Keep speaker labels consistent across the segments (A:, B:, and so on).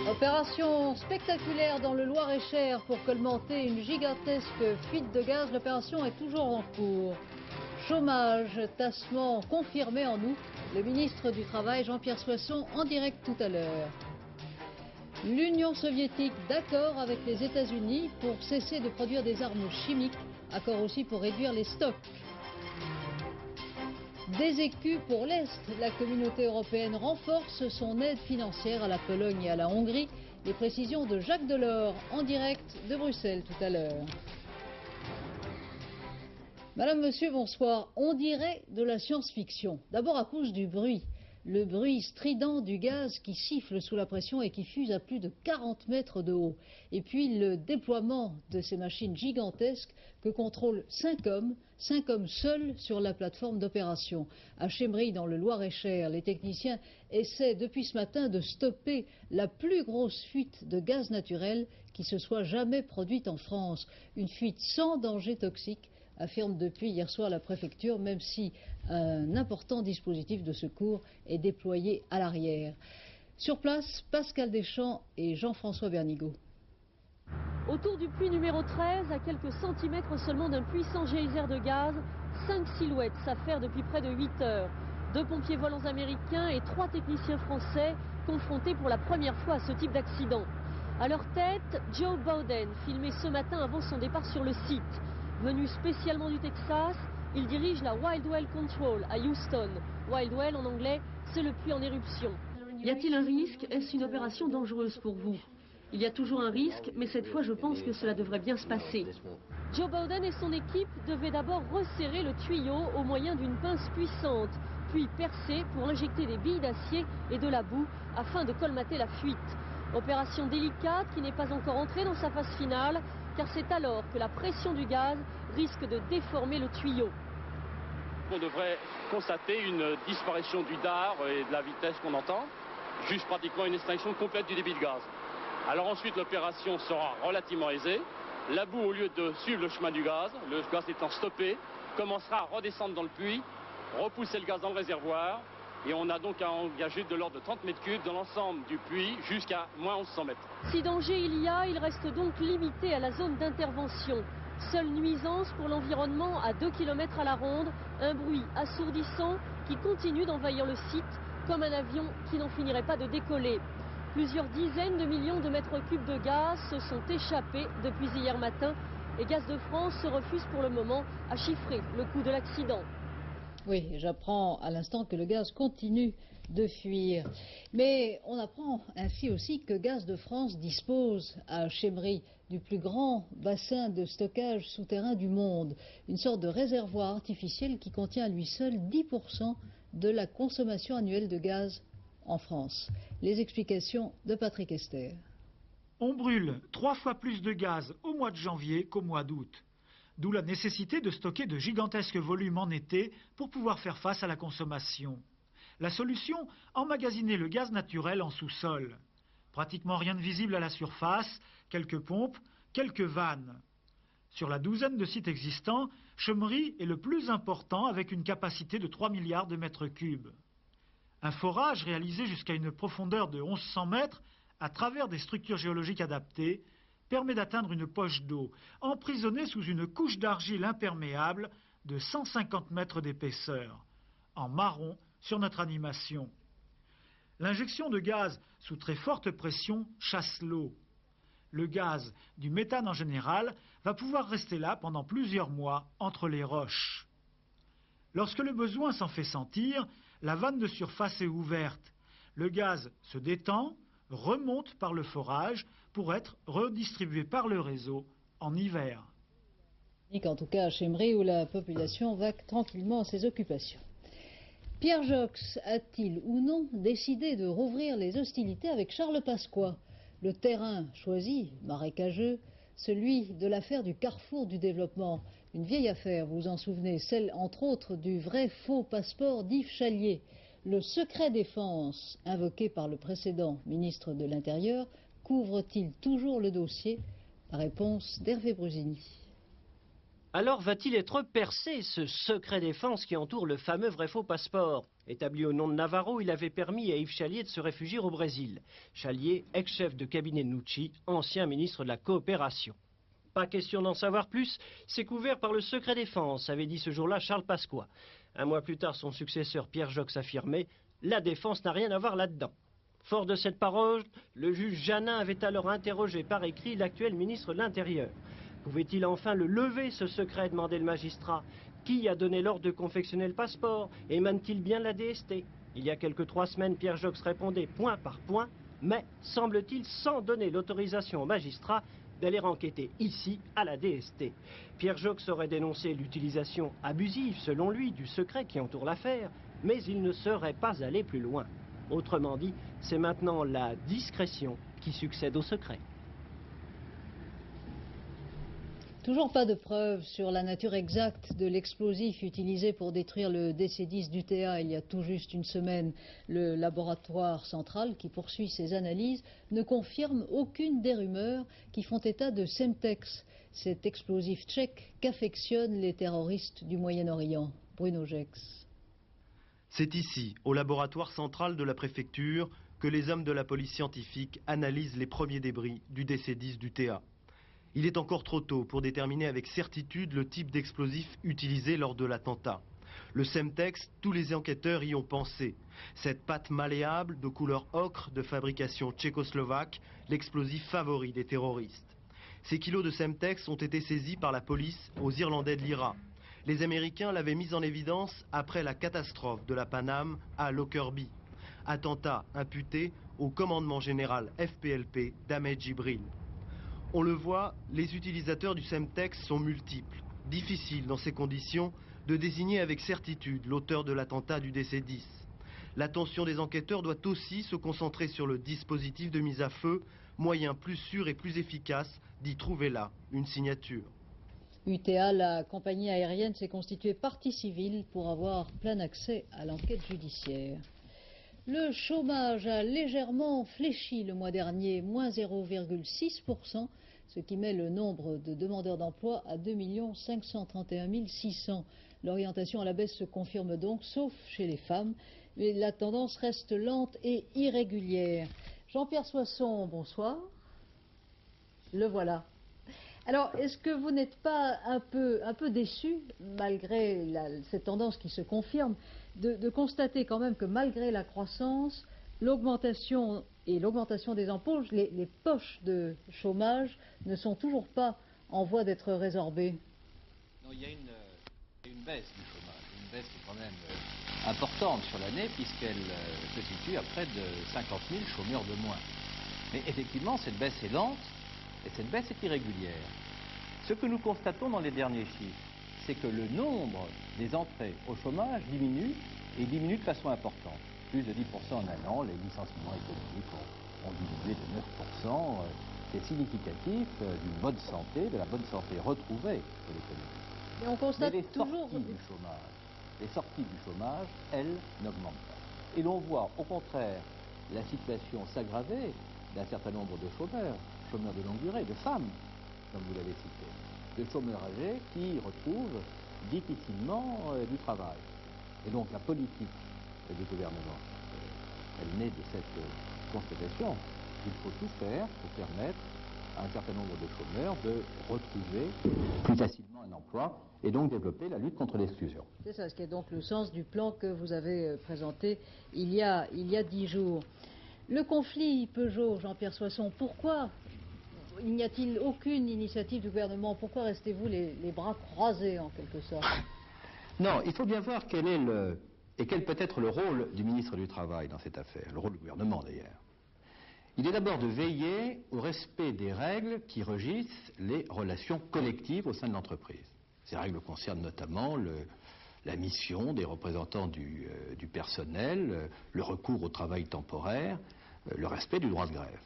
A: Opération spectaculaire dans le Loir-et-Cher pour colmater une gigantesque fuite de gaz. L'opération est toujours en cours. Chômage, tassement confirmé en août. Le ministre du Travail, Jean-Pierre Soisson, en direct tout à l'heure. L'Union soviétique d'accord avec les États-Unis pour cesser de produire des armes chimiques. Accord aussi pour réduire les stocks. Des écus pour l'Est, la communauté européenne renforce son aide financière à la Pologne et à la Hongrie. Les précisions de Jacques Delors en direct de Bruxelles tout à l'heure. Madame, monsieur, bonsoir. On dirait de la science-fiction. D'abord à cause du bruit. Le bruit strident du gaz qui siffle sous la pression et qui fuse à plus de 40 mètres de haut. Et puis le déploiement de ces machines gigantesques que contrôlent 5 hommes seuls sur la plateforme d'opération. À Chemry, dans le Loir-et-Cher, les techniciens essaient depuis ce matin de stopper la plus grosse fuite de gaz naturel qui se soit jamais produite en France. Une fuite sans danger toxique, affirme depuis hier soir la préfecture, même si un important dispositif de secours est déployé à l'arrière. Sur place, Pascal Deschamps et Jean-François Bernigaud.
B: Autour du puits numéro 13, à quelques centimètres seulement d'un puissant geyser de gaz, 5 silhouettes s'affairent depuis près de 8 heures. 2 pompiers volants américains et 3 techniciens français confrontés pour la première fois à ce type d'accident. À leur tête, Joe Bowden, filmé ce matin avant son départ sur le site. Venu spécialement du Texas, il dirige la Wild Well Control à Houston. Wild Well en anglais, c'est le puits en éruption. Y a-t-il un risque? Est-ce une opération dangereuse pour vous? Il y a toujours un risque, mais cette fois je pense que cela devrait bien se passer. Joe Bowden et son équipe devaient d'abord resserrer le tuyau au moyen d'une pince puissante, puis percer pour injecter des billes d'acier et de la boue afin de colmater la fuite. Opération délicate qui n'est pas encore entrée dans sa phase finale, car c'est alors que la pression du gaz risque de déformer le tuyau.
C: On devrait constater une disparition du dard et de la vitesse qu'on entend, juste pratiquement une extinction complète du débit de gaz. Alors ensuite l'opération sera relativement aisée. La boue, au lieu de suivre le chemin du gaz étant stoppé, commencera à redescendre dans le puits, repousser le gaz dans le réservoir, et on a donc à engager de l'ordre de 30 mètres cubes dans l'ensemble du puits jusqu'à moins 1100 mètres.
B: Si danger il y a, il reste donc limité à la zone d'intervention. Seule nuisance pour l'environnement à 2 km à la ronde, un bruit assourdissant qui continue d'envahir le site comme un avion qui n'en finirait pas de décoller. Plusieurs dizaines de millions de mètres cubes de gaz se sont échappés depuis hier matin et Gaz de France se refuse pour le moment à chiffrer le coût de l'accident.
A: Oui, j'apprends à l'instant que le gaz continue de fuir. Mais on apprend ainsi aussi que Gaz de France dispose à Chemry du plus grand bassin de stockage souterrain du monde. Une sorte de réservoir artificiel qui contient à lui seul 10% de la consommation annuelle de gaz en France. Les explications de Patrick Esther.
D: On brûle 3 fois plus de gaz au mois de janvier qu'au mois d'août. D'où la nécessité de stocker de gigantesques volumes en été pour pouvoir faire face à la consommation. La solution, emmagasiner le gaz naturel en sous-sol. Pratiquement rien de visible à la surface, quelques pompes, quelques vannes. Sur la douzaine de sites existants, Chemry est le plus important avec une capacité de 3 milliards de mètres cubes. Un forage réalisé jusqu'à une profondeur de 1100 mètres à travers des structures géologiques adaptées permet d'atteindre une poche d'eau, emprisonnée sous une couche d'argile imperméable de 150 mètres d'épaisseur, en marron sur notre animation. L'injection de gaz sous très forte pression chasse l'eau. Le gaz, du méthane en général, va pouvoir rester là pendant plusieurs mois entre les roches. Lorsque le besoin s'en fait sentir, la vanne de surface est ouverte. Le gaz se détend, remonte par le forage pour être redistribué par le réseau en hiver.
A: En tout cas à Chemry où la population va tranquillement à ses occupations. Pierre Jox a-t-il ou non décidé de rouvrir les hostilités avec Charles Pasqua? Le terrain choisi, marécageux, celui de l'affaire du carrefour du développement. Une vieille affaire, vous vous en souvenez, celle entre autres du vrai faux passeport d'Yves Chalier. Le secret défense invoqué par le précédent ministre de l'Intérieur couvre-t-il toujours le dossier? La réponse d'Hervé Brusini.
E: Alors va-t-il être percé, ce secret défense qui entoure le fameux vrai-faux passeport? Établi au nom de Navarro, il avait permis à Yves Chalier de se réfugier au Brésil. Chalier, ex-chef de cabinet de Nucci, ancien ministre de la Coopération. Pas question d'en savoir plus, c'est couvert par le secret défense, avait dit ce jour-là Charles Pasqua. Un mois plus tard, son successeur Pierre Jox affirmait « La défense n'a rien à voir là-dedans ». Fort de cette parole, le juge Janin avait alors interrogé par écrit l'actuel ministre de l'Intérieur. Pouvait-il enfin le lever, ce secret, demandait le magistrat. Qui a donné l'ordre de confectionner le passeport? Émane-t-il bien de la DST? Il y a quelques 3 semaines, Pierre Jox répondait point par point, mais, semble-t-il, sans donner l'autorisation au magistrat d'aller enquêter ici, à la DST. Pierre Jox aurait dénoncé l'utilisation abusive, selon lui, du secret qui entoure l'affaire, mais il ne serait pas allé plus loin. Autrement dit, c'est maintenant la discrétion qui succède au secret.
A: Toujours pas de preuves sur la nature exacte de l'explosif utilisé pour détruire le DC-10 d'UTA il y a tout juste une semaine. Le laboratoire central, qui poursuit ses analyses, ne confirme aucune des rumeurs qui font état de Semtex, cet explosif tchèque qu'affectionnent les terroristes du Moyen-Orient. Bruno Gex.
F: C'est ici, au laboratoire central de la préfecture, que les hommes de la police scientifique analysent les premiers débris du DC-10 d'UTA. Il est encore trop tôt pour déterminer avec certitude le type d'explosif utilisé lors de l'attentat. Le Semtex, tous les enquêteurs y ont pensé. Cette pâte malléable de couleur ocre de fabrication tchécoslovaque, l'explosif favori des terroristes. Ces kilos de Semtex ont été saisis par la police aux Irlandais de l'IRA. Les Américains l'avaient mis en évidence après la catastrophe de la Paname à Lockerbie. Attentat imputé au commandement général FPLP d'Ahmed Jibril. On le voit, les utilisateurs du Semtex sont multiples. Difficile dans ces conditions de désigner avec certitude l'auteur de l'attentat du DC-10. L'attention des enquêteurs doit aussi se concentrer sur le dispositif de mise à feu, moyen plus sûr et plus efficace d'y trouver là une signature.
A: UTA, la compagnie aérienne, s'est constituée partie civile pour avoir plein accès à l'enquête judiciaire. Le chômage a légèrement fléchi le mois dernier, moins 0,6%, ce qui met le nombre de demandeurs d'emploi à 2 531 600. L'orientation à la baisse se confirme donc, sauf chez les femmes, mais la tendance reste lente et irrégulière. Jean-Pierre Soisson, bonsoir. Le voilà. Alors, est-ce que vous n'êtes pas un peu déçu, malgré cette tendance qui se confirme, de constater quand même que malgré la croissance, l'augmentation des embauches, les poches de chômage ne sont toujours pas en voie d'être résorbées?
G: Non, il y a une baisse du chômage, une baisse qui est quand même importante sur l'année, puisqu'elle se situe à près de 50 000 chômeurs de moins. Mais effectivement, cette baisse est lente et cette baisse est irrégulière. Ce que nous constatons dans les derniers chiffres, c'est que le nombre des entrées au chômage diminue, et diminue de façon importante. Plus de 10% en un an, les licenciements économiques ont diminué de 9%. C'est significatif d'une bonne santé, de la bonne santé retrouvée de l'économie.
A: Et on constate
G: Mais
A: toujours...
G: les sorties du chômage, elles, n'augmentent pas. Et l'on voit au contraire la situation s'aggraver d'un certain nombre de chômeurs de longue durée, de femmes, comme vous l'avez cité, de chômeurs âgés qui retrouvent difficilement du travail. Et donc la politique du gouvernement, elle naît de cette constatation. Il faut tout faire pour permettre à un certain nombre de chômeurs de retrouver plus facilement un emploi et donc développer la lutte contre l'exclusion.
A: C'est ça, ce qui est donc le sens du plan que vous avez présenté il y a 10 jours. Le conflit Peugeot, Jean-Pierre Soisson, pourquoi n'y a-t-il aucune initiative du gouvernement? Pourquoi restez-vous les bras croisés en quelque sorte?
G: Non, il faut bien voir quel peut être le rôle du ministre du Travail dans cette affaire, le rôle du gouvernement d'ailleurs. Il est d'abord de veiller au respect des règles qui régissent les relations collectives au sein de l'entreprise. Ces règles concernent notamment la mission des représentants du personnel, le recours au travail temporaire, le respect du droit de grève.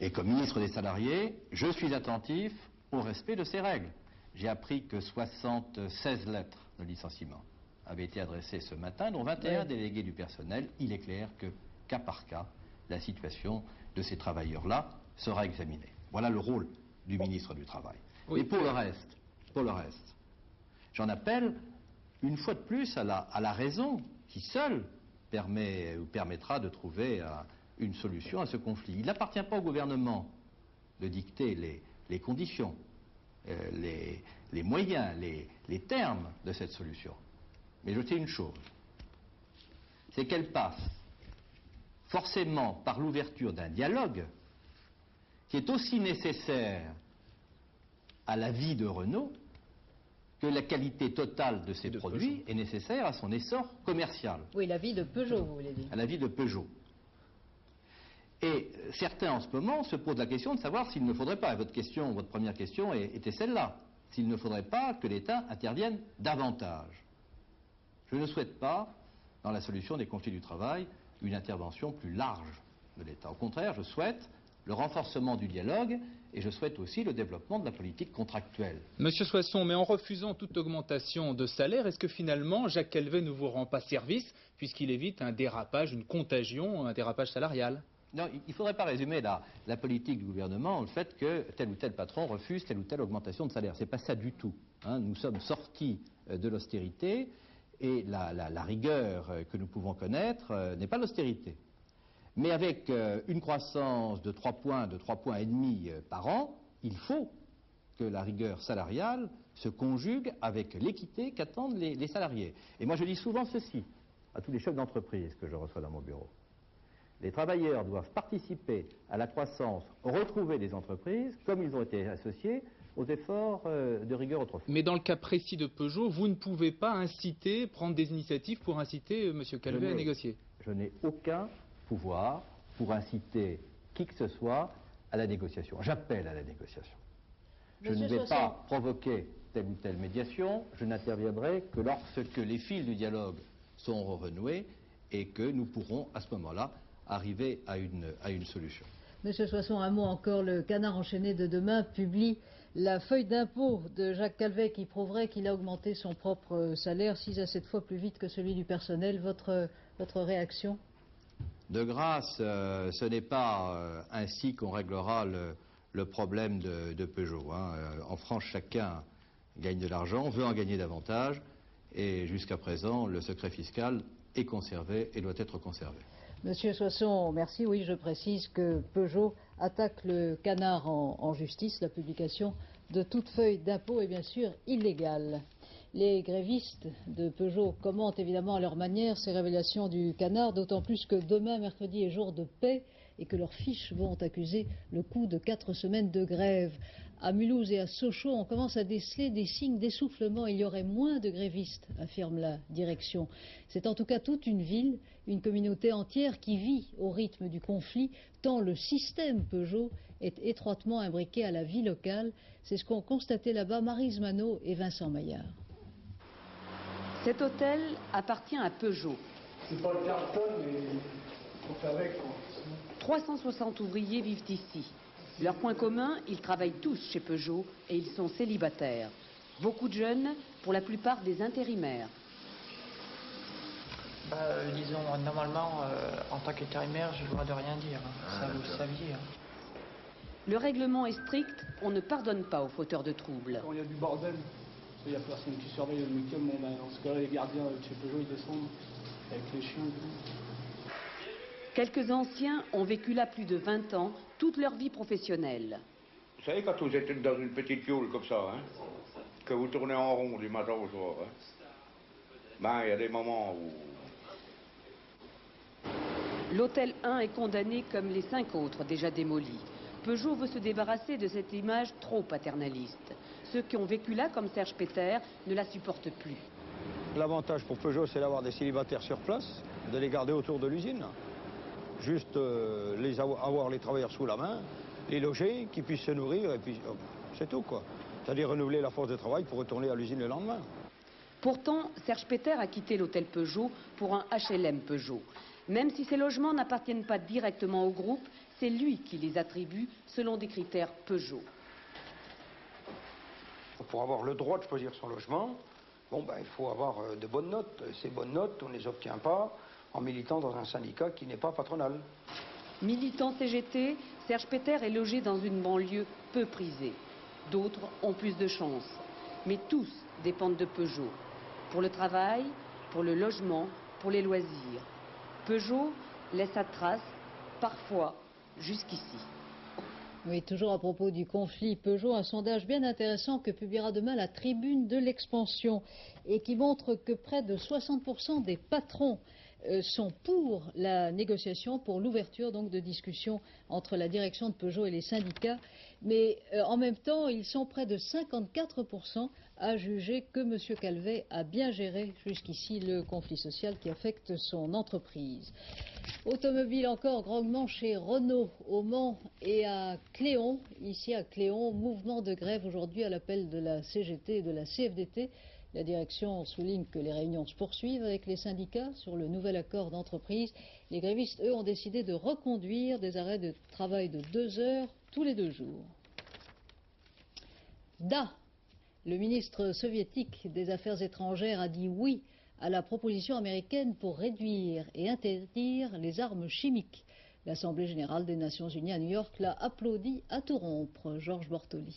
G: Et comme ministre des salariés, je suis attentif au respect de ces règles. J'ai appris que 76 lettres de licenciement avaient été adressées ce matin, dont 21 délégués du personnel. Il est clair que, cas par cas, la situation de ces travailleurs-là sera examinée. Voilà le rôle du ministre du Travail. Oui, et pour le reste, J'en appelle une fois de plus à la raison qui seule permet ou permettra de trouver une solution à ce conflit. Il n'appartient pas au gouvernement de dicter les conditions, les moyens, les termes de cette solution. Mais je sais une chose, c'est qu'elle passe forcément par l'ouverture d'un dialogue qui est aussi nécessaire à la vie de Renault que la qualité totale de ses produits est nécessaire à son essor commercial.
A: Oui, la vie de Peugeot, vous voulez dire.
G: À la vie de Peugeot. Et certains en ce moment se posent la question de savoir s'il ne faudrait pas, votre première question était celle-là, s'il ne faudrait pas que l'État intervienne davantage. Je ne souhaite pas, dans la solution des conflits du travail, une intervention plus large de l'État. Au contraire, je souhaite le renforcement du dialogue et je souhaite aussi le développement de la politique contractuelle.
H: Monsieur Soisson, mais en refusant toute augmentation de salaire, est-ce que finalement Jacques Calvet ne vous rend pas service puisqu'il évite un dérapage, une contagion, un dérapage salarial?
G: Non, il ne faudrait pas résumer la politique du gouvernement au fait que tel ou tel patron refuse telle ou telle augmentation de salaire. Ce n'est pas ça du tout. Nous sommes sortis de l'austérité et la rigueur que nous pouvons connaître n'est pas l'austérité. Mais avec une croissance de 3 points, de 3,5 points par an, il faut que la rigueur salariale se conjugue avec l'équité qu'attendent les salariés. Et moi je dis souvent ceci à tous les chefs d'entreprise que je reçois dans mon bureau. Les travailleurs doivent participer à la croissance retrouvée des entreprises comme ils ont été associés aux efforts de rigueur autrefois.
H: Mais dans le cas précis de Peugeot, vous ne pouvez pas inciter, prendre des initiatives pour inciter M. Calvet à négocier.
G: Je n'ai aucun pouvoir pour inciter qui que ce soit à la négociation. J'appelle à la négociation. Je ne vais pas provoquer telle ou telle médiation, je n'interviendrai que lorsque les fils du dialogue seront renoués et que nous pourrons à ce moment-là arriver à une solution.
A: Monsieur Soisson, un mot encore. Le Canard enchaîné de demain publie la feuille d'impôt de Jacques Calvet qui prouverait qu'il a augmenté son propre salaire 6 à 7 fois plus vite que celui du personnel. Votre réaction?
G: De grâce, ce n'est pas ainsi qu'on réglera le problème de Peugeot. En France, chacun gagne de l'argent, veut en gagner davantage, et jusqu'à présent, le secret fiscal est conservé et doit être conservé.
A: Monsieur Soisson, merci. Oui, je précise que Peugeot attaque le Canard en justice. La publication de toute feuille d'impôt est bien sûr illégale. Les grévistes de Peugeot commentent évidemment à leur manière ces révélations du Canard, d'autant plus que demain, mercredi, est jour de paix et que leurs fiches vont accuser le coup de 4 semaines de grève. À Mulhouse et à Sochaux, on commence à déceler des signes d'essoufflement. Il y aurait moins de grévistes, affirme la direction. C'est en tout cas toute une ville, une communauté entière qui vit au rythme du conflit, tant le système Peugeot est étroitement imbriqué à la vie locale. C'est ce qu'ont constaté là-bas Maryse Manot et Vincent Maillard.
I: Cet hôtel appartient à Peugeot.
J: C'est pas le carton, mais on fait avec.
I: 360 ouvriers vivent ici. Leur point commun, ils travaillent tous chez Peugeot et ils sont célibataires. Beaucoup de jeunes, pour la plupart des intérimaires.
K: Disons, normalement, en tant qu'intérimaire, j'ai le droit de rien dire. Ça, vous le saviez.
I: Le règlement est strict, on ne pardonne pas aux fauteurs de troubles.
J: Quand il y a du bordel, il n'y a personne qui surveille le week-end. Dans ce cas-là, les gardiens de chez Peugeot, ils descendent avec les chiens et tout.
I: Quelques anciens ont vécu là plus de 20 ans, toute leur vie professionnelle.
L: Vous savez, quand vous êtes dans une petite fiole comme ça, que vous tournez en rond du matin au soir, il y a des moments où...
I: L'hôtel 1 est condamné comme les 5 autres déjà démolis. Peugeot veut se débarrasser de cette image trop paternaliste. Ceux qui ont vécu là, comme Serge Peter, ne la supportent plus.
M: L'avantage pour Peugeot, c'est d'avoir des célibataires sur place, de les garder autour de l'usine. Juste avoir les travailleurs sous la main, les loger, qu'ils puissent se nourrir, et puis c'est tout, quoi. C'est-à-dire renouveler la force de travail pour retourner à l'usine le lendemain.
I: Pourtant, Serge Peter a quitté l'hôtel Peugeot pour un HLM Peugeot. Même si ces logements n'appartiennent pas directement au groupe, c'est lui qui les attribue selon des critères Peugeot.
M: Pour avoir le droit de choisir son logement, il faut avoir de bonnes notes. Ces bonnes notes, on ne les obtient pas en militant dans un syndicat qui n'est pas patronal.
I: Militant CGT, Serge Peter est logé dans une banlieue peu prisée. D'autres ont plus de chance. Mais tous dépendent de Peugeot. Pour le travail, pour le logement, pour les loisirs. Peugeot laisse sa trace, parfois jusqu'ici.
A: Oui, toujours à propos du conflit Peugeot, un sondage bien intéressant que publiera demain la Tribune de l'Expansion et qui montre que près de 60% des patrons sont pour la négociation, pour l'ouverture donc de discussions entre la direction de Peugeot et les syndicats. Mais en même temps, ils sont près de 54% à juger que M. Calvet a bien géré jusqu'ici le conflit social qui affecte son entreprise. Automobile encore grandement chez Renault, au Mans et à Cléon. Ici à Cléon, mouvement de grève aujourd'hui à l'appel de la CGT et de la CFDT. La direction souligne que les réunions se poursuivent avec les syndicats sur le nouvel accord d'entreprise. Les grévistes, eux, ont décidé de reconduire des arrêts de travail de 2 heures tous les 2 jours. Le ministre soviétique des Affaires étrangères a dit oui à la proposition américaine pour réduire et interdire les armes chimiques. L'Assemblée générale des Nations unies à New York l'a applaudi à tout rompre. Georges Bortoli.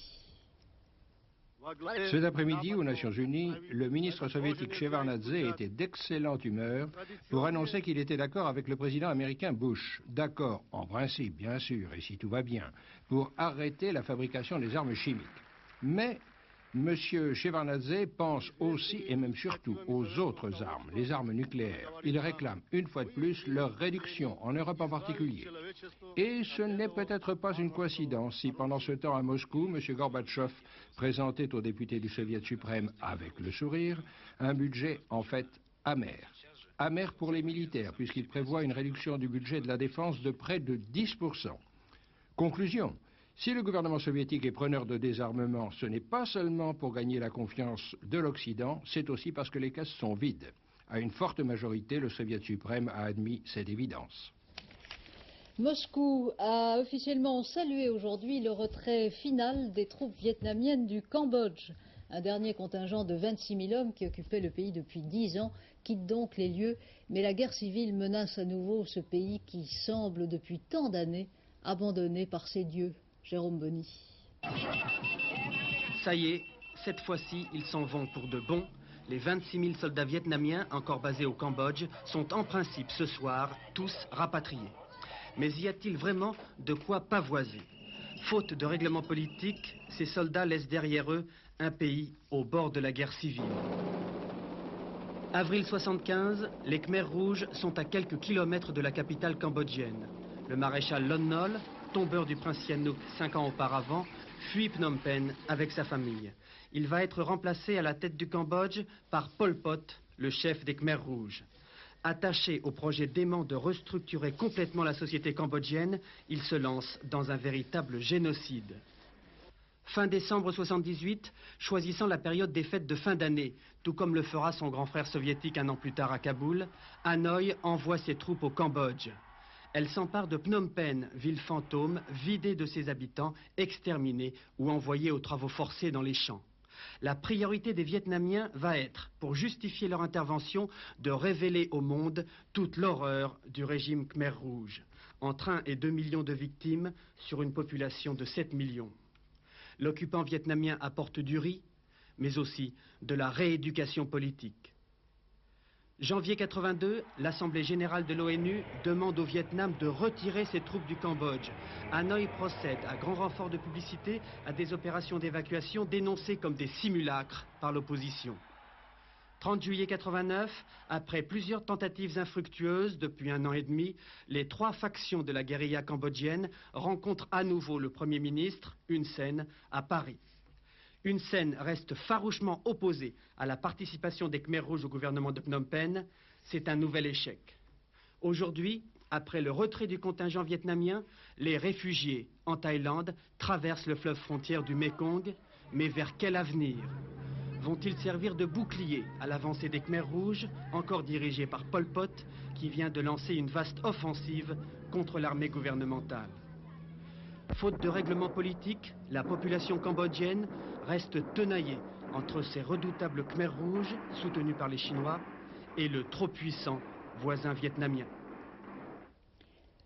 N: Cet après-midi, aux Nations Unies, le ministre soviétique Shevardnadze était d'excellente humeur pour annoncer qu'il était d'accord avec le président américain Bush. D'accord, en principe, bien sûr, et si tout va bien, pour arrêter la fabrication des armes chimiques. Mais M. Shevardnadze pense aussi et même surtout aux autres armes, les armes nucléaires. Il réclame une fois de plus leur réduction, en Europe en particulier. Et ce n'est peut-être pas une coïncidence si pendant ce temps à Moscou, M. Gorbatchev présentait aux députés du Soviet suprême, avec le sourire, un budget en fait amer. Amer pour les militaires, puisqu'il prévoit une réduction du budget de la défense de près de 10%. Conclusion. Si le gouvernement soviétique est preneur de désarmement, ce n'est pas seulement pour gagner la confiance de l'Occident, c'est aussi parce que les caisses sont vides. À une forte majorité, le Soviet suprême a admis cette évidence.
A: Moscou a officiellement salué aujourd'hui le retrait final des troupes vietnamiennes du Cambodge. Un dernier contingent de 26 000 hommes qui occupait le pays depuis 10 ans quitte donc les lieux. Mais la guerre civile menace à nouveau ce pays qui semble depuis tant d'années abandonné par ses dieux. Jérôme Bonny.
O: Ça y est, cette fois-ci, ils s'en vont pour de bon. Les 26 000 soldats vietnamiens encore basés au Cambodge sont en principe ce soir tous rapatriés. Mais y a-t-il vraiment de quoi pavoiser? Faute de règlement politique, ces soldats laissent derrière eux un pays au bord de la guerre civile. Avril 75, les Khmers rouges sont à quelques kilomètres de la capitale cambodgienne. Le maréchal Lon Nol, tombeur du prince Sihanouk 5 ans auparavant, fuit Phnom Penh avec sa famille. Il va être remplacé à la tête du Cambodge par Pol Pot, le chef des Khmers rouges. Attaché au projet dément de restructurer complètement la société cambodgienne, il se lance dans un véritable génocide. Fin décembre 78, choisissant la période des fêtes de fin d'année, tout comme le fera son grand frère soviétique un an plus tard à Kaboul, Hanoï envoie ses troupes au Cambodge. Elle s'empare de Phnom Penh, ville fantôme, vidée de ses habitants, exterminée ou envoyée aux travaux forcés dans les champs. La priorité des Vietnamiens va être, pour justifier leur intervention, de révéler au monde toute l'horreur du régime Khmer Rouge, entre 1 et 2 millions de victimes sur une population de 7 millions. L'occupant vietnamien apporte du riz, mais aussi de la rééducation politique. Janvier 82, l'Assemblée générale de l'ONU demande au Vietnam de retirer ses troupes du Cambodge. Hanoï procède, à grand renfort de publicité, à des opérations d'évacuation dénoncées comme des simulacres par l'opposition. 30 juillet 89, après plusieurs tentatives infructueuses depuis 1 an et demi, les 3 factions de la guérilla cambodgienne rencontrent à nouveau le Premier ministre, Hun Sen, à Paris. Hun Sen reste farouchement opposé à la participation des Khmers rouges au gouvernement de Phnom Penh. C'est un nouvel échec. Aujourd'hui, après le retrait du contingent vietnamien, les réfugiés en Thaïlande traversent le fleuve frontière du Mekong. Mais vers quel avenir? Vont-ils servir de bouclier à l'avancée des Khmers rouges, encore dirigée par Pol Pot, qui vient de lancer une vaste offensive contre l'armée gouvernementale? Faute de règlement politique, la population cambodgienne reste tenaillée entre ces redoutables Khmers rouges, soutenus par les Chinois, et le trop puissant voisin vietnamien.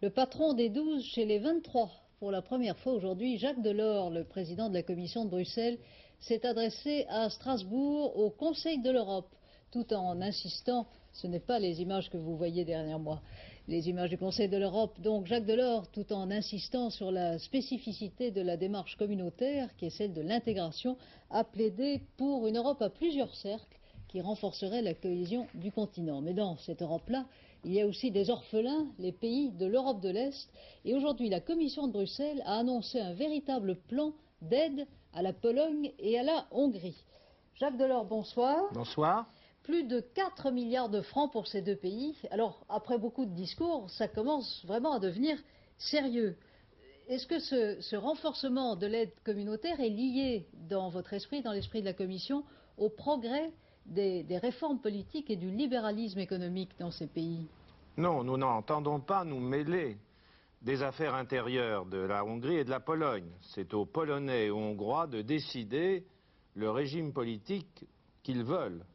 A: Le patron des 12 chez les 23 pour la première fois aujourd'hui, Jacques Delors, le président de la Commission de Bruxelles, s'est adressé à Strasbourg au Conseil de l'Europe, tout en insistant, ce n'est pas les images que vous voyez derrière moi, les images du Conseil de l'Europe, donc Jacques Delors, tout en insistant sur la spécificité de la démarche communautaire, qui est celle de l'intégration, a plaidé pour une Europe à plusieurs cercles qui renforcerait la cohésion du continent. Mais dans cette Europe-là, il y a aussi des orphelins, les pays de l'Europe de l'Est. Et aujourd'hui, la Commission de Bruxelles a annoncé un véritable plan d'aide à la Pologne et à la Hongrie. Jacques Delors, bonsoir.
P: Bonsoir.
A: Plus de 4 milliards de francs pour ces deux pays. Alors, après beaucoup de discours, ça commence vraiment à devenir sérieux. Est-ce que ce renforcement de l'aide communautaire est lié, dans votre esprit, dans l'esprit de la Commission, au progrès des réformes politiques et du libéralisme économique dans ces pays?
P: Non, nous n'entendons pas nous mêler des affaires intérieures de la Hongrie et de la Pologne. C'est aux Polonais et aux Hongrois de décider le régime politique qu'ils veulent.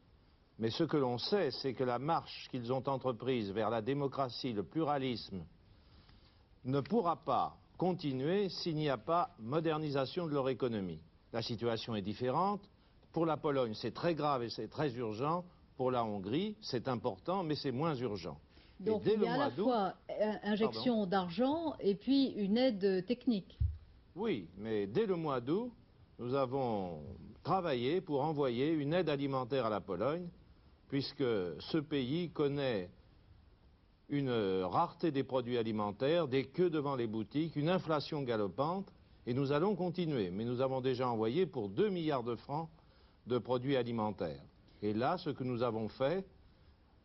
P: Mais ce que l'on sait, c'est que la marche qu'ils ont entreprise vers la démocratie, le pluralisme, ne pourra pas continuer s'il n'y a pas modernisation de leur économie. La situation est différente. Pour la Pologne, c'est très grave et c'est très urgent. Pour la Hongrie, c'est important, mais c'est moins urgent.
A: Donc il y a à la fois injection d'argent et puis une aide technique.
P: Oui, mais dès le mois d'août, nous avons travaillé pour envoyer une aide alimentaire à la Pologne, puisque ce pays connaît une rareté des produits alimentaires, des queues devant les boutiques, une inflation galopante, et nous allons continuer. Mais nous avons déjà envoyé pour 2 milliards de francs de produits alimentaires. Et là, ce que nous avons fait,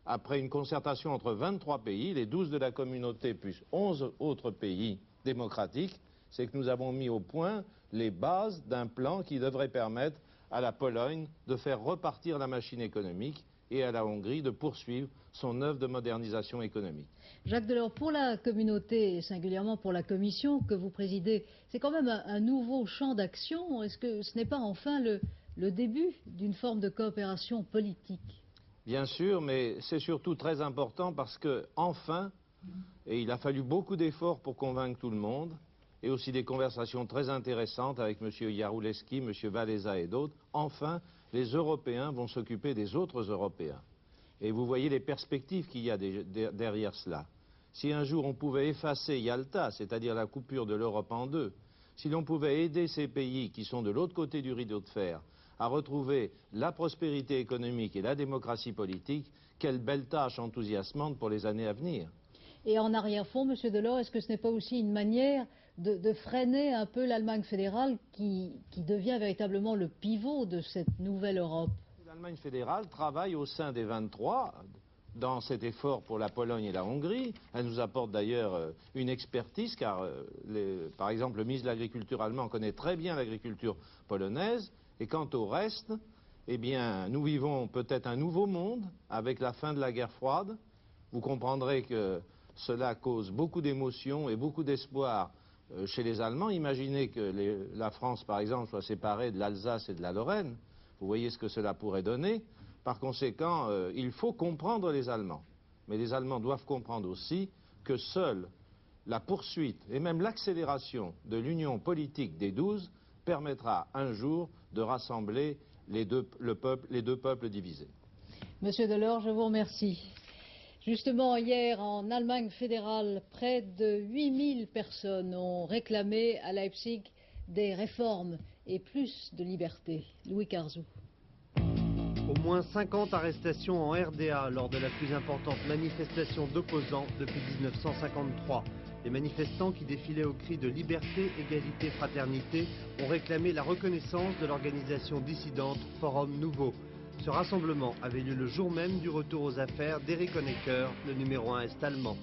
P: après une concertation entre 23 pays, les 12 de la communauté plus 11 autres pays démocratiques, c'est que nous avons mis au point les bases d'un plan qui devrait permettre à la Pologne de faire repartir la machine économique et à la Hongrie de poursuivre son œuvre de modernisation économique.
A: Jacques Delors, pour la communauté et singulièrement pour la Commission que vous présidez, c'est quand même un nouveau champ d'action. Est-ce que ce n'est pas enfin le début d'une forme de coopération politique?
P: Bien sûr, mais c'est surtout très important parce que, enfin, et il a fallu beaucoup d'efforts pour convaincre tout le monde, et aussi des conversations très intéressantes avec M. Jaruzelski, M. Wałęsa et d'autres, enfin, les Européens vont s'occuper des autres Européens. Et vous voyez les perspectives qu'il y a derrière cela. Si un jour on pouvait effacer Yalta, c'est-à-dire la coupure de l'Europe en deux, si l'on pouvait aider ces pays qui sont de l'autre côté du rideau de fer à retrouver la prospérité économique et la démocratie politique, quelle belle tâche enthousiasmante pour les années à venir.
A: Et en arrière-fond, M. Delors, est-ce que ce n'est pas aussi une manière de freiner un peu l'Allemagne fédérale qui devient véritablement le pivot de cette nouvelle Europe?
P: L'Allemagne fédérale travaille au sein des 23 dans cet effort pour la Pologne et la Hongrie. Elle nous apporte d'ailleurs une expertise car, par exemple, le ministre de l'Agriculture allemand connaît très bien l'agriculture polonaise. Et quant au reste, eh bien, nous vivons peut-être un nouveau monde avec la fin de la guerre froide. Vous comprendrez que cela cause beaucoup d'émotions et beaucoup d'espoir chez les Allemands. Imaginez que la France, par exemple, soit séparée de l'Alsace et de la Lorraine. Vous voyez ce que cela pourrait donner. Par conséquent, il faut comprendre les Allemands. Mais les Allemands doivent comprendre aussi que seule la poursuite et même l'accélération de l'union politique des 12 permettra un jour de rassembler les deux peuples divisés.
A: Monsieur Delors, je vous remercie. Justement, hier, en Allemagne fédérale, près de 8000 personnes ont réclamé à Leipzig des réformes et plus de liberté. Louis Carzou.
O: Au moins 50 arrestations en RDA lors de la plus importante manifestation d'opposants depuis 1953. Les manifestants qui défilaient au cri de liberté, égalité, fraternité ont réclamé la reconnaissance de l'organisation dissidente Forum Nouveau. Ce rassemblement avait lieu le jour même du retour aux affaires d'Erich Honecker, le numéro 1 est allemand.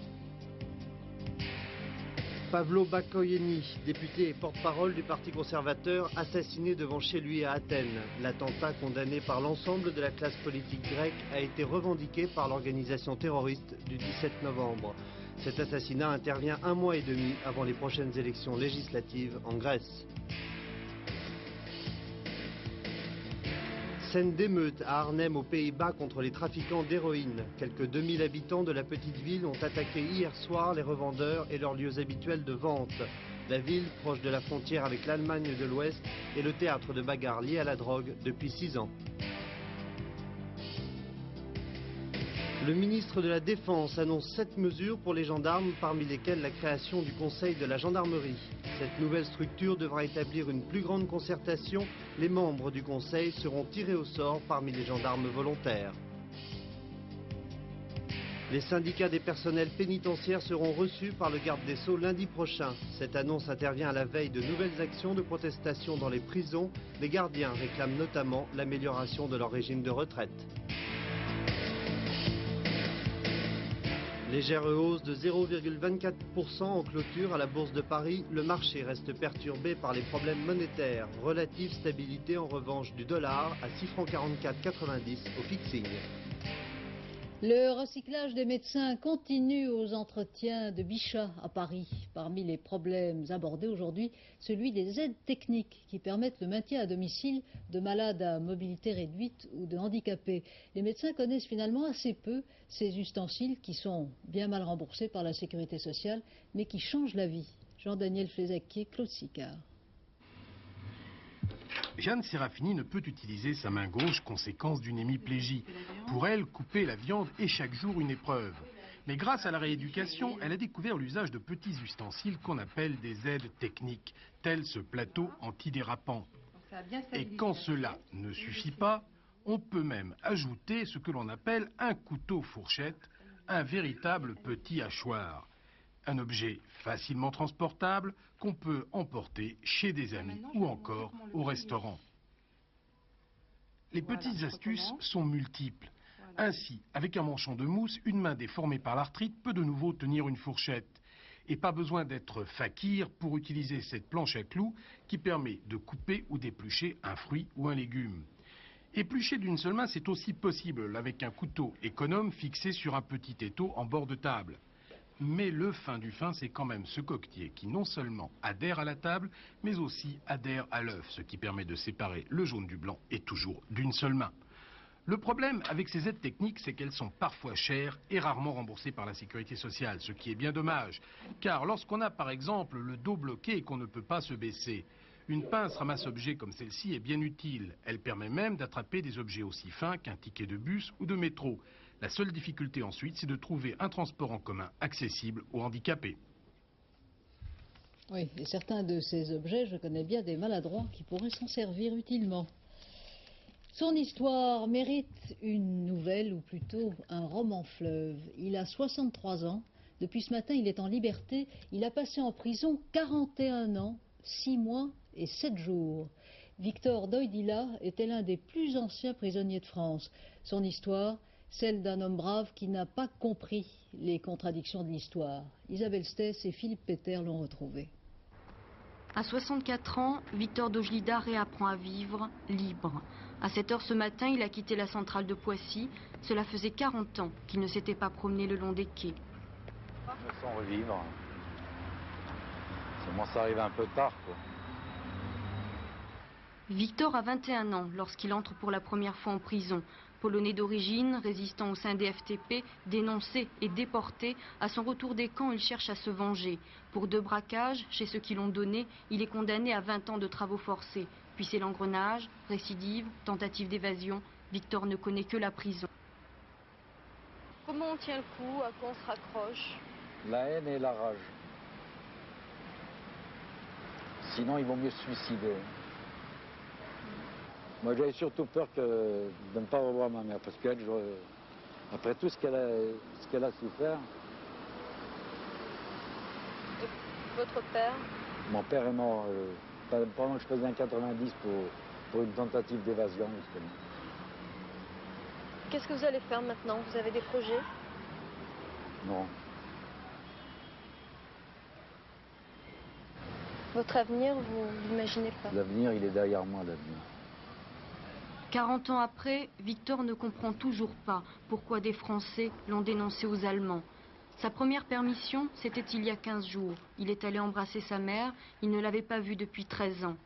O: Pavlo Bakoyeni, député et porte-parole du Parti conservateur, assassiné devant chez lui à Athènes. L'attentat condamné par l'ensemble de la classe politique grecque a été revendiqué par l'organisation terroriste du 17 novembre. Cet assassinat intervient 1 mois et demi avant les prochaines élections législatives en Grèce. Scène d'émeute à Arnhem aux Pays-Bas contre les trafiquants d'héroïne. Quelques 2000 habitants de la petite ville ont attaqué hier soir les revendeurs et leurs lieux habituels de vente. La ville, proche de la frontière avec l'Allemagne de l'Ouest, est le théâtre de bagarres liées à la drogue depuis 6 ans. Le ministre de la Défense annonce 7 mesures pour les gendarmes, parmi lesquelles la création du Conseil de la gendarmerie. Cette nouvelle structure devra établir une plus grande concertation. Les membres du Conseil seront tirés au sort parmi les gendarmes volontaires. Les syndicats des personnels pénitentiaires seront reçus par le garde des Sceaux lundi prochain. Cette annonce intervient à la veille de nouvelles actions de protestation dans les prisons. Les gardiens réclament notamment l'amélioration de leur régime de retraite. Légère hausse de 0,24% en clôture à la Bourse de Paris. Le marché reste perturbé par les problèmes monétaires. Relative stabilité en revanche du dollar à 6,44 francs 90 au fixing.
A: Le recyclage des médecins continue aux entretiens de Bichat à Paris. Parmi les problèmes abordés aujourd'hui, celui des aides techniques qui permettent le maintien à domicile de malades à mobilité réduite ou de handicapés. Les médecins connaissent finalement assez peu ces ustensiles qui sont bien mal remboursés par la sécurité sociale, mais qui changent la vie. Jean-Daniel Flezaquier, Claude Sicard.
Q: Jeanne Serafini ne peut utiliser sa main gauche, conséquence d'une hémiplégie. Pour elle, couper la viande est chaque jour une épreuve. Mais grâce à la rééducation, elle a découvert l'usage de petits ustensiles qu'on appelle des aides techniques, tel ce plateau antidérapant. Et quand cela ne suffit pas, on peut même ajouter ce que l'on appelle un couteau-fourchette, un véritable petit hachoir. Un objet facilement transportable qu'on peut emporter chez des amis ou encore au restaurant. Les petites astuces sont multiples. Ainsi, avec un manchon de mousse, une main déformée par l'arthrite peut de nouveau tenir une fourchette. Et pas besoin d'être fakir pour utiliser cette planche à clous qui permet de couper ou d'éplucher un fruit ou un légume. Éplucher d'une seule main, c'est aussi possible avec un couteau économe fixé sur un petit étau en bord de table. Mais le fin du fin, c'est quand même ce coquetier qui non seulement adhère à la table, mais aussi adhère à l'œuf, ce qui permet de séparer le jaune du blanc et toujours d'une seule main. Le problème avec ces aides techniques, c'est qu'elles sont parfois chères et rarement remboursées par la sécurité sociale, ce qui est bien dommage. Car lorsqu'on a par exemple le dos bloqué et qu'on ne peut pas se baisser, une pince ramasse-objets comme celle-ci est bien utile. Elle permet même d'attraper des objets aussi fins qu'un ticket de bus ou de métro. La seule difficulté ensuite, c'est de trouver un transport en commun accessible aux handicapés.
A: Oui, et certains de ces objets, je connais bien des maladroits qui pourraient s'en servir utilement. Son histoire mérite une nouvelle, ou plutôt un roman fleuve. Il a 63 ans. Depuis ce matin, il est en liberté. Il a passé en prison 41 ans, 6 mois et 7 jours. Victor Doidila était l'un des plus anciens prisonniers de France. Son histoire, celle d'un homme brave qui n'a pas compris les contradictions de l'histoire. Isabelle Stess et Philippe Peter l'ont retrouvé.
R: À 64 ans, Victor Dojlida réapprend à vivre libre. À 7 heures ce matin, il a quitté la centrale de Poissy. Cela faisait 40 ans qu'il ne s'était pas promené le long des quais.
S: Je me sens revivre. Moi, ça arrive un peu tard, quoi.
R: Victor a 21 ans lorsqu'il entre pour la première fois en prison. Polonais d'origine, résistant au sein des FTP, dénoncé et déporté, à son retour des camps, il cherche à se venger. Pour 2 braquages, chez ceux qui l'ont donné, il est condamné à 20 ans de travaux forcés. Puis c'est l'engrenage, récidive, tentative d'évasion. Victor ne connaît que la prison.
B: Comment on tient le coup? À quoi on se raccroche?
S: La haine et la rage. Sinon, il vaut mieux se suicider. Moi, j'avais surtout peur de ne pas revoir ma mère, parce qu'elle, après tout ce qu'elle a souffert...
B: Votre père?
S: Mon père est mort pendant que je faisais un 90 pour une tentative d'évasion, justement.
B: Qu'est-ce que vous allez faire maintenant? Vous avez des projets?
S: Non.
B: Votre avenir, vous l'imaginez pas?
S: L'avenir, il est derrière moi, l'avenir.
R: 40 ans après, Victor ne comprend toujours pas pourquoi des Français l'ont dénoncé aux Allemands. Sa première permission, c'était il y a 15 jours. Il est allé embrasser sa mère, il ne l'avait pas vue depuis 13 ans.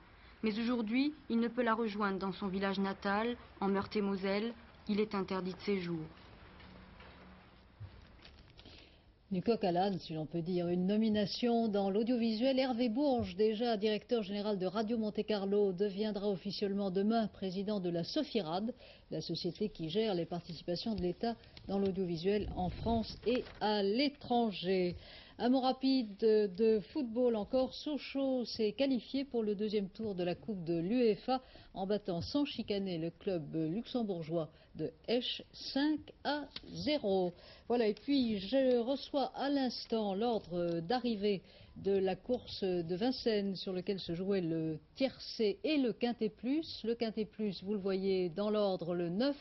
R: Mais aujourd'hui, il ne peut la rejoindre dans son village natal, en Meurthe-et-Moselle. Il est interdit de séjour.
A: Du coq à l'âne, si l'on peut dire. Une nomination dans l'audiovisuel. Hervé Bourges, déjà directeur général de Radio Monte-Carlo, deviendra officiellement demain président de la Sofirad, la société qui gère les participations de l'État dans l'audiovisuel en France et à l'étranger. Un mot rapide de football encore. Sochaux s'est qualifié pour le deuxième tour de la Coupe de l'UEFA en battant sans chicaner le club luxembourgeois de Esch 5-0. Voilà, et puis je reçois à l'instant l'ordre d'arrivée de la course de Vincennes sur lequel se jouait le tiercé et le quintet plus. Le quintet plus, vous le voyez dans l'ordre, le 9,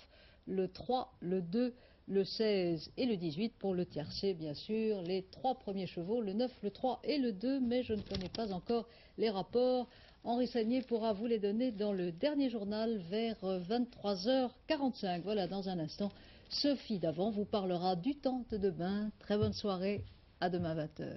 A: le 3, le 2, le 16 et le 18 pour le tiercé, bien sûr, les 3 premiers chevaux, le 9, le 3 et le 2, mais je ne connais pas encore les rapports. Henri Sagnier pourra vous les donner dans le dernier journal vers 23h45. Voilà, dans un instant, Sophie Davant vous parlera du temps de demain. Très bonne soirée, à demain 20h.